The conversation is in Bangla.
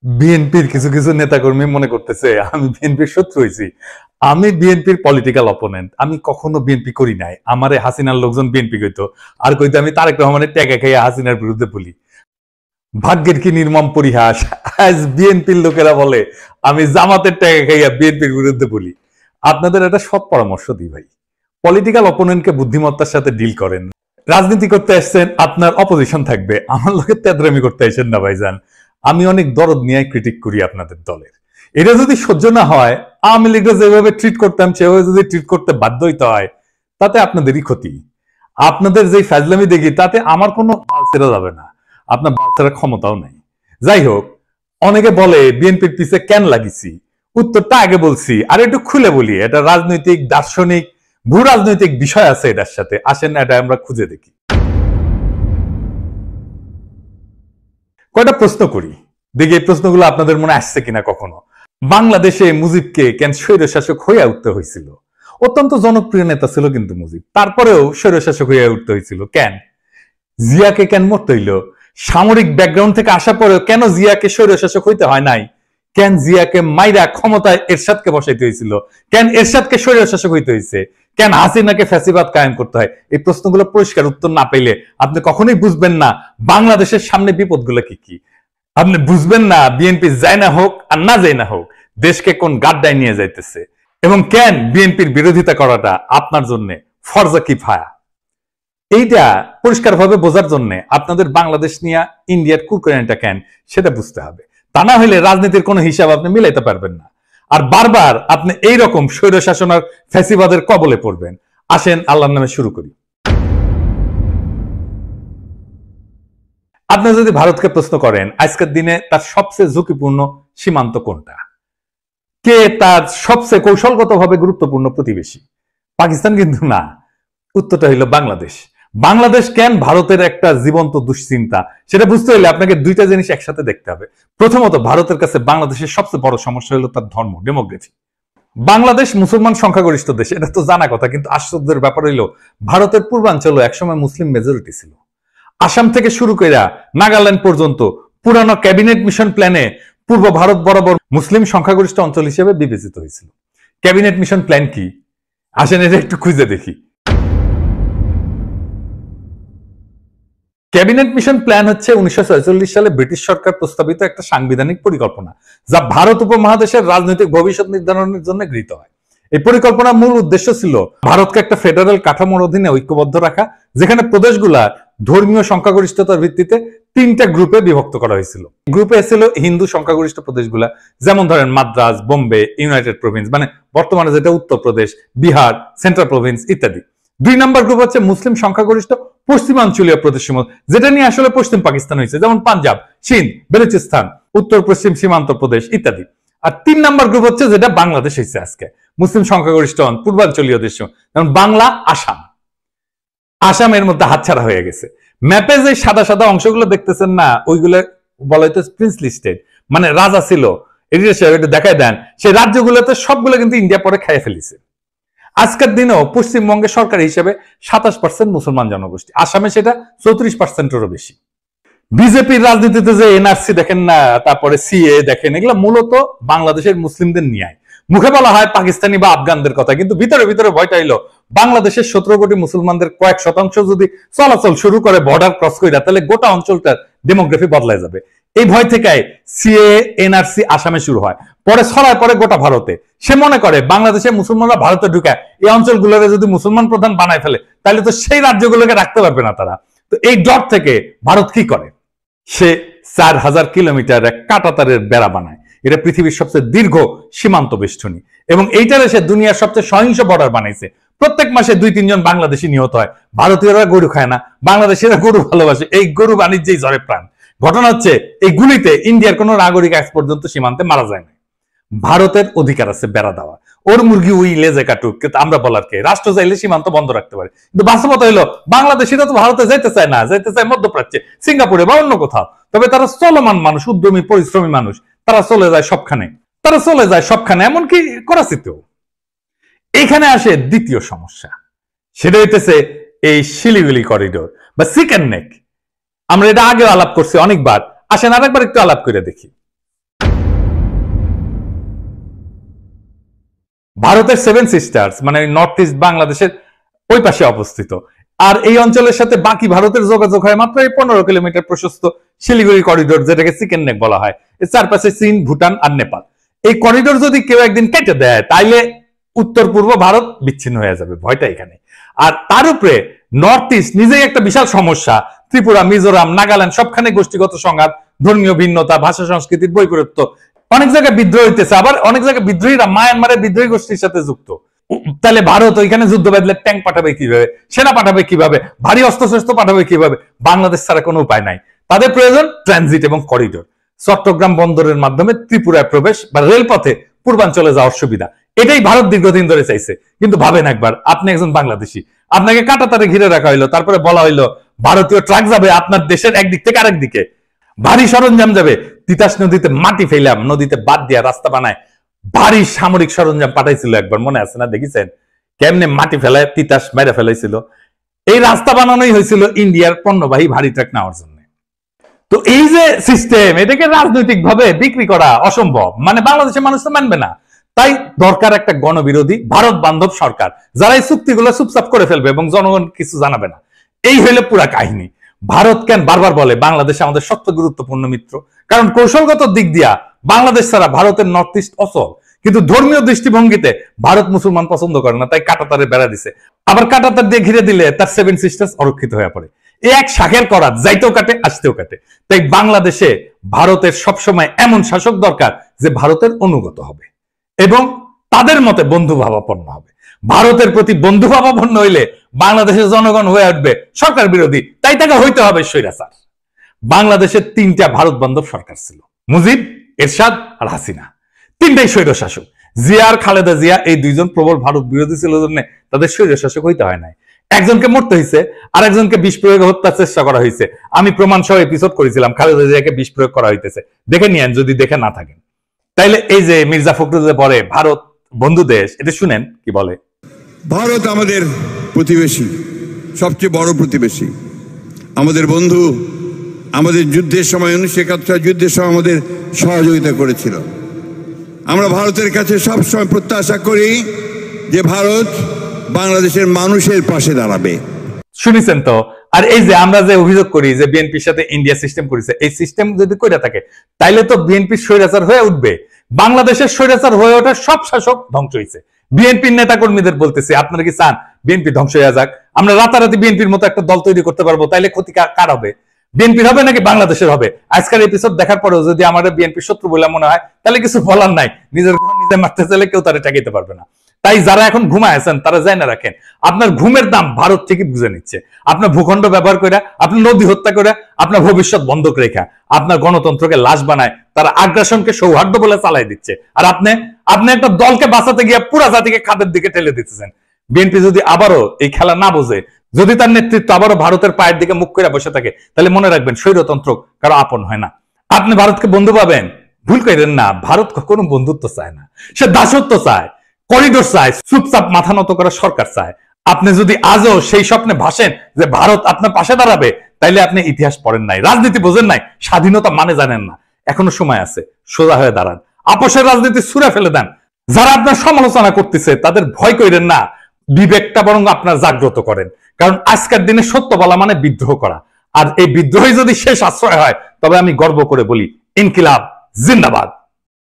বিএনপির কিছু কিছু নেতাকর্মী মনে করতেছে আমি বিএনপির শত্রু হয়েছি। আমি বিএনপির পলিটিক্যাল অপোনেন্ট। আমি কখনো বিএনপি করি নাই। আমারে হাসিনার লোকজন বিএনপি কইতো, আর কইতো আমি তারেক রহমানের টাকা খাইয়া হাসিনার বিরুদ্ধে বলি। ভাগ্যের কি নির্মম পরিহাস, আজ বিএনপির লোকেরা বলে আমি জামাতের টাকা খাইয়া বিএনপির বিরুদ্ধে বলি। আপনাদের একটা সৎ পরামর্শ দিই ভাই, পলিটিক্যাল অপোনেন্টকে বুদ্ধিমত্তার সাথে ডিল করেন। রাজনীতি করতে আসছেন, আপনার অপোজিশন থাকবে, আমার লোকের তেদরামি করতে আসেন না ভাইজান। আমি অনেক দরদ নিয়ে ক্রিটিক করি আপনাদের দলের। এটা যদি সহ্য না হয়, আওয়ামী লীগরা যেভাবে ট্রিট করতাম সেভাবে যদি ট্রিট করতে বাধ্য হইতে হয়, তাতে আপনাদেরই ক্ষতি। আপনাদের যে ফাজলামি দেখি তাতে আমার কোনো বাল ছেড়া যাবে না, আপনার বাল ছেড়ার ক্ষমতাও নাই। যাই হোক, অনেকে বলে বিএনপির পিছে কেন লাগিছি, উত্তরটা আগে বলছি, আর একটু খুলে বলি। এটা রাজনৈতিক, দার্শনিক, ভূ রাজনৈতিক বিষয় আছে এটার সাথে। আসেন না এটা আমরা খুঁজে দেখি। কয়টা প্রশ্ন করি, দেখি এই প্রশ্নগুলো আপনাদের মনে আসছে কিনা কখনো। বাংলাদেশে মুজিবকে কেন স্বৈরশাসক হইয়া উঠতে হয়েছিল? অত্যন্ত জনপ্রিয় নেতা ছিল কিন্তু মুজিব, তারপরেও স্বৈরশাসক হইয়া উঠতে হয়েছিল কেন? জিয়াকে কেন মরতে হইল? সামরিক ব্যাকগ্রাউন্ড থেকে আসা পরেও কেন জিয়াকে স্বৈরশাসক হইতে হয় নাই? কেন জিয়াকে মাইরা ক্ষমতায় এরশাদকে বসাইতে হয়েছিল? কেন এরশাদকে স্বৈরশাসক হইতে হয়েছে? কেন হাসিনাকে ফ্যাসিবাদ কায়েম করতে হয়? এই প্রশ্নগুলো পরিষ্কার উত্তর না পেলে আপনি কখনোই বুঝবেন না বাংলাদেশের সামনে বিপদগুলো কি কি। আপনি বুঝবেন না বিএনপি যায় না হোক আর না যায় না হোক, দেশকে কোন গাড্ডায় নিয়ে যাইতেছে, এবং কেন বিএনপির বিরোধিতা করাটা আপনার জন্য ফরজা কিফায়া। এইটা পরিষ্কারভাবে বোঝার জন্য আপনাদের বাংলাদেশ নিয়ে ইন্ডিয়ার কুরকুরানিটা কেন সেটা বুঝতে হবে। তা না হলে রাজনীতির কোনো হিসাব আপনি মিলাইতে পারবেন না, আর বারবার আপনি এইরকম স্বৈর শাসনের ফ্যাসিবাদের কবলে পড়বেন। আসেন আল্লাহর নামে শুরু করি। আপনি যদি ভারতকে প্রশ্ন করেন আজকের দিনে তার সবচেয়ে ঝুঁকিপূর্ণ সীমান্ত কোনটা, কে তার সবচেয়ে কৌশলগতভাবে গুরুত্বপূর্ণ প্রতিবেশী, পাকিস্তান কিন্তু না, উত্তরটা হইল বাংলাদেশ। বাংলাদেশ কেন ভারতের একটা জীবন্ত দুশ্চিন্তা, সেটা বুঝতে হলে আপনাকে দুইটা জিনিস একসাথে দেখতে হবে। প্রথমত, ভারতের কাছে বাংলাদেশের সবচেয়ে বড় সমস্যা হলো তার ধর্ম, ডেমোগ্রাফি। বাংলাদেশ মুসলমান সংখ্যাগরিষ্ঠ দেশ, এটা তো জানা কথা, কিন্তু আশ্চর্যের ব্যাপার হইল ভারতের পূর্বাঞ্চল একসময় মুসলিম মেজরিটি ছিল। আসাম থেকে শুরু করে নাগাল্যান্ড পর্যন্ত পুরানো ক্যাবিনেট মিশন প্ল্যানে পূর্ব ভারত বরাবর মুসলিম সংখ্যাগরিষ্ঠ অঞ্চল হিসেবে বিবেচিত হয়েছিল। ক্যাবিনেট মিশন প্ল্যান কি? আসেন এটা একটু খুঁজে দেখি। ক্যাবিনেট মিশন প্ল্যান হচ্ছে 1946 সালে ব্রিটিশ সরকার প্রস্তাবিত একটা সাংবিধানিক পরিকল্পনা, যা ভারত উপমহাদেশের রাজনৈতিক ভবিষ্যৎ নির্ধারণের জন্য গৃহীত হয়। এই পরিকল্পনার মূল উদ্দেশ্য ছিল ভারতকে একটা ফেডারেল কাঠামোর অধীনে ঐক্যবদ্ধ রাখা, যেখানে প্রদেশগুলা ধর্মীয় সংখ্যাগরিষ্ঠতার ভিত্তিতে তিনটা গ্রুপে বিভক্ত করা হয়েছিল। গ্রুপে ছিল হিন্দু সংখ্যাগরিষ্ঠ প্রদেশগুলা, যেমন ধরেন মাদ্রাজ, বোম্বে, ইউনাইটেড প্রভিন্স, মানে বর্তমানে যেটা উত্তরপ্রদেশ, বিহার, সেন্ট্রাল প্রভিন্স ইত্যাদি। 2 নম্বর গ্রুপ হচ্ছে মুসলিম সংখ্যাগরিষ্ঠ পশ্চিমাঞ্চলীয় প্রদেশসমূহ, যেটা নিয়ে আসলে পশ্চিম পাকিস্তান হয়েছে, যেমন পাঞ্জাব, সিন্ধ, বেলুচিস্তান, উত্তর পশ্চিম সীমান্ত প্রদেশ ইত্যাদি। আর 3 নম্বর গ্রুপ হচ্ছে যেটা বাংলাদেশ হয়েছে আজকে, মুসলিম সংখ্যাগরিষ্ঠ পূর্বাঞ্চলীয় দেশ, যেমন বাংলা, আসাম। আসামের মধ্যে হাতছাড়া হয়ে গেছে। ম্যাপে যে সাদা সাদা অংশগুলো দেখতেছেন না, ওইগুলো বলা হইতো প্রিন্সলি স্টেট, মানে রাজা ছিল। এটা দেখায় দেন, সেই রাজ্যগুলোতে সবগুলো কিন্তু ইন্ডিয়া পরে খেয়ে ফেলেছে। আজকের দিনেও পশ্চিমবঙ্গের সরকার হিসেবে 27% মুসলমান জনগোষ্ঠী, আসামে সেটা 34%-এরও বেশি। বিজেপির রাজনীতিতে যে এনআরসি দেখেন না, তারপরে সিএ দেখেন, এগুলো মূলত বাংলাদেশের মুসলিমদের নিয়ে। মুখে বলা হয় পাকিস্তানি বা আফগানদের কথা, কিন্তু ভিতরে ভিতরে ভয়টা হইলো বাংলাদেশের 17 কোটি মুসলমানদের কয়েক শতাংশ যদি চলাচল শুরু করে বর্ডার ক্রস করে, তাহলে গোটা অঞ্চলটার ডেমোগ্রাফি বদলায় যাবে। এই ভয় থেকে সিএ, এনআরসি আসামে শুরু হয়, পরে ছড়ায় পরে গোটা ভারতে। সে মনে করে বাংলাদেশের মুসলমানরা ভারতে ঢুকে এই অঞ্চলগুলোকে যদি মুসলমান প্রধান বানায় ফেলে, তাহলে তো সেই রাজ্যগুলোকে রাখতে পারবে না তারা। তো এই ডট থেকে ভারত কি করে, সে 4000 কিলোমিটার এক কাঁটাতারের বেড়া বানায়। এটা পৃথিবীর সবচেয়ে দীর্ঘ সীমান্ত বেষ্টনী, এবং এইটারে সে দুনিয়ার সবচেয়ে সহিংস বর্ডার বানাইছে। প্রত্যেক মাসে 2-3 জন বাংলাদেশি নিহত হয়। ভারতীয়রা গরু খায় না, বাংলাদেশিরা গরু ভালোবাসে, এই গরু বাণিজ্যেই ঝরে প্রাণ। ঘটনা হচ্ছে এই গুলিতে ইন্ডিয়ার কোন নাগরিক আজ পর্যন্ত সীমান্তে মারা যায় না। ভারতের অধিকার আছে বেড়া দেওয়া, ওর মুরগি উই লেজে কাটুক, কিন্তু আমরা বলার কে? রাষ্ট্র চাইলে সীমান্ত বন্ধ রাখতে পারে, কিন্তু বাস্তবতা হলো বাংলাদেশিরা তো ভারতে যেতে চায় না, যেতে চায় মধ্যপ্রাচ্যে, সিঙ্গাপুরে বা অন্য কোথাও। তবে তারা চলমান মানুষ, উদ্যমী পরিশ্রমী মানুষ, তারা চলে যায় সবখানে, এমনকি করাচিতেও। এইখানে আসে দ্বিতীয় সমস্যা, সেটা হইতেছে এই শিলিগুড়ি করিডোর বা চিকেন নেক। আমরা এটা আগেও আলাপ করছি অনেকবার, আসেন আরেকবার একটু আলাপ করে দেখি। ভারতের 7 সিস্টার্স মানে নর্থ ইস্ট বাংলাদেশের ওই পাশে অবস্থিত। আর এই অঞ্চলের সাথে বাকি ভারতের যোগাযোগ হয় মাত্র 15 কিলোমিটার প্রশস্ত শিলিগুড়ি করিডোর, যেটাকে চিকেন নেক বলা হয়। এর চারপাশে চীন, ভুটান আর নেপাল। এই করিডোর যদি কেউ একদিন কেটে দেয় তাইলে উত্তর পূর্ব ভারত বিচ্ছিন্ন হয়ে যাবে, ভয়টা এখানে। আর তার উপরে নর্থ ইস্ট নিজেই একটা বিশাল সমস্যা। ত্রিপুরা, মিজোরাম, নাগাল্যান্ড সবখানে গোষ্ঠীগত সংঘাত, ধর্মীয় ভিন্নতা, ভাষা সংস্কৃতির বৈপরীত্য। অনেক জায়গায় বিদ্রোহ হইতেছে, আবার অনেক জায়গায় বিদ্রোহীরা মায়ানমারের বিদ্রোহী গোষ্ঠীর সাথে যুক্ত। তাহলে ভারত ওইখানে যুদ্ধ বাঁধলে ট্যাঙ্ক পাঠাবে কিভাবে, সেনা পাঠাবে কিভাবে, ভারী অস্ত্রশস্ত্র পাঠাবে কিভাবে? বাংলাদেশ ছাড়া কোনো উপায় নাই। তাদের প্রয়োজন ট্রানজিট এবং করিডোর। চট্টগ্রাম বন্দরের মাধ্যমে ত্রিপুরায় প্রবেশ বা রেলপথে পূর্বাঞ্চলে যাওয়ার সুবিধা, এটাই ভারত দীর্ঘদিন ধরে চাইছে। কিন্তু ভাবেন একবার, আপনি একজন বাংলাদেশি, আপনাকে কাঁটাতারে ঘিরে রাখা হইলো, তারপরে বলা হইলো ভারতীয় ট্রাক যাবে আপনার দেশের একদিক থেকে আরেক দিকে, ভারী সরঞ্জাম যাবে। তিতাস নদীতে মাটি ফেলাম, নদীতে বাদ দিয়া রাস্তা বানায় ভারী সামরিক সরঞ্জাম পাঠাইছিল একবার, মনে আছে না? দেখেছেন কেমনে মাটি ফেলায় তিতাস মেরে ফেলাইছিল? এই রাস্তা বানানোই হয়েছিল ইন্ডিয়ার পণ্যবাহী ভারী ট্রাক নেওয়ার জন্য। তো এই যে সিস্টেম, এটাকে রাজনৈতিক ভাবে বিক্রি করা অসম্ভব, মানে বাংলাদেশের মানুষ তো মানবে না। তাই দরকার একটা গণবিরোধী ভারত বান্ধব সরকার, যারা এই চুক্তিগুলো চুপচাপ করে ফেলবে এবং জনগণ কিছু জানাবে না। এই হইলে পুরা কাহিনী। ভারত কেন বারবার বলে বাংলাদেশ আমাদের সবচেয়ে গুরুত্বপূর্ণ মিত্র? কারণ কৌশলগত দিক দিয়া বাংলাদেশ ছাড়া ভারতের নর্থ ইস্ট অচল। কিন্তু ধর্মীয় দৃষ্টিভঙ্গিতে ভারত মুসলমান পছন্দ করে না, তাই কাঁটাতারে বেড়া দিছে। আবার কাঁটাতার দিয়ে ঘিরে দিলে তার 7 সিস্টার্স অরক্ষিত হয়ে পড়ে। এই এক শাখের করাত যাইতেও কাটে, আসতেও কাটে। তাই বাংলাদেশে ভারতের সবসময় এমন শাসক দরকার যে ভারতের অনুগত হবে এবং তাদের মতে বন্ধুভাবাপন্ন হবে। ভারতের প্রতি বন্ধুভাবাপন্ন হইলে বাংলাদেশের জনগণ হয়ে উঠবে সরকার বিরোধী, তাই তাকে হইতে হবে স্বৈরাচার। বাংলাদেশের 3টা ভারত বান্ধব সরকার ছিল, মুজিব, এরশাদ আর হাসিনা। 3টাই স্বৈর শাসক। জিয়া আর খালেদা জিয়া এই 2জন প্রবল ভারত বিরোধী ছিল জন্য তাদের স্বৈর শাসক হইতে হয় নাই। একজনকে মরতে হয়েছে, আর একজনকে বিষ প্রয়োগে হত্যার চেষ্টা করা হয়েছে। আমি প্রমাণ সহ এপিসোড করেছিলাম, খালেদা জিয়াকে বিষ প্রয়োগ করা হইতেছে, দেখে নিয়েন যদি দেখে না থাকেন। তাইলে এই যে মির্জা ফখরুল যে বলে ভারত বন্ধু দেশ, এটা শুনেন কি বলে। ভারত আমাদের প্রতিবেশী, সবচেয়ে বড় প্রতিবেশী, আমাদের বন্ধু। আমাদের যুদ্ধের সময় 1971 যুদ্ধের সময় আমাদের সহযোগিতা করেছিল। আমরা ভারতের কাছে সবসময় প্রত্যাশা করি যে ভারত বাংলাদেশের মানুষের পাশে দাঁড়াবে। শুনেছেন তো? আর এই যে আমরা যে অভিযোগ করি যে বিএনপির সাথে ইন্ডিয়া সিস্টেম করেছে, এই সিস্টেম যদি করে থাকে তাইলে তো বিএনপি স্বৈরাচার হয়ে উঠবে। বাংলাদেশের স্বৈরাচার হয়ে ওঠার সব শাসক ধ্বংস হয়েছে। বিএনপির নেতা কর্মীদের বলতেছে, আপনারা কি চান বিএনপি ধ্বংস হয়ে যাক? আমরা রাতারাতি বিএনপির মতো একটা দল তৈরি করতে পারবো, তাইলে ক্ষতি কার হবে? বিএনপির হবে নাকি বাংলাদেশের হবে? আজকের এপিসোড দেখার পরেও যদি আমাদের বিএনপির শত্রু বলে মনে হয় তাহলে কিছু বলার নাই। নিজের ঘর নিজে মারতে চাইলে কেউ তারা ঠেকাইতে পারবে না। তাই যারা এখন ঘুমায় আছেন তারা জেনে রাখেন, আপনার ঘুমের দাম ভারত ঠিকই বুঝে নিচ্ছে। আপনার ভূখণ্ড ব্যবহার করে, আপনার নদী হত্যা করে, আপনার ভবিষ্যৎ বন্ধক রেখা, আপনার গণতন্ত্রকে লাশ বানায় তারা আগ্রাসনকে সৌহার্দ্য বলে চালাই দিচ্ছে। আর আপনি একটা দলকে বাঁচাতে গিয়ে পুরা জাতিকে খাদের দিকে ঠেলে দিতেছেন। বিএনপি যদি আবারও এই খেলা না বোঝে, যদি তার নেতৃত্ব আবারও ভারতের পায়ের দিকে মুখ করে বসে থাকে, তাহলে মনে রাখবেন স্বৈরতন্ত্র কারো আপন হয় না। আপনি ভারতকে বন্ধু পাবেন, ভুল করেন না। ভারত কখনো বন্ধুত্ব চায় না, সে দাসত্ব চায়, করিডোর চায়, চুপচাপ মাথা নত করা সরকার চায়। আপনি যদি আজও সেই স্বপ্নে ভাসেন যে ভারত আপনার পাশে দাঁড়াবে, তাইলে আপনি ইতিহাস পড়েন নাই, রাজনীতি বোঝেন নাই, স্বাধীনতা মানে জানেন না। এখনো সময় আছে, সোজা হয়ে দাঁড়ান, আপোষের রাজনীতি ছুঁড়ে ফেলে দেন। যারা আপনার সমালোচনা করতেছে তাদের ভয় করেন না, বিবেকটা বরং আপনার জাগ্রত করেন। কারণ আজকের দিনে সত্য বলা মানে বিদ্রোহ করা, আর এই বিদ্রোহই যদি শেষ আশ্রয় হয় তবে আমি গর্ব করে বলি ইনকিলাব জিন্দাবাদ।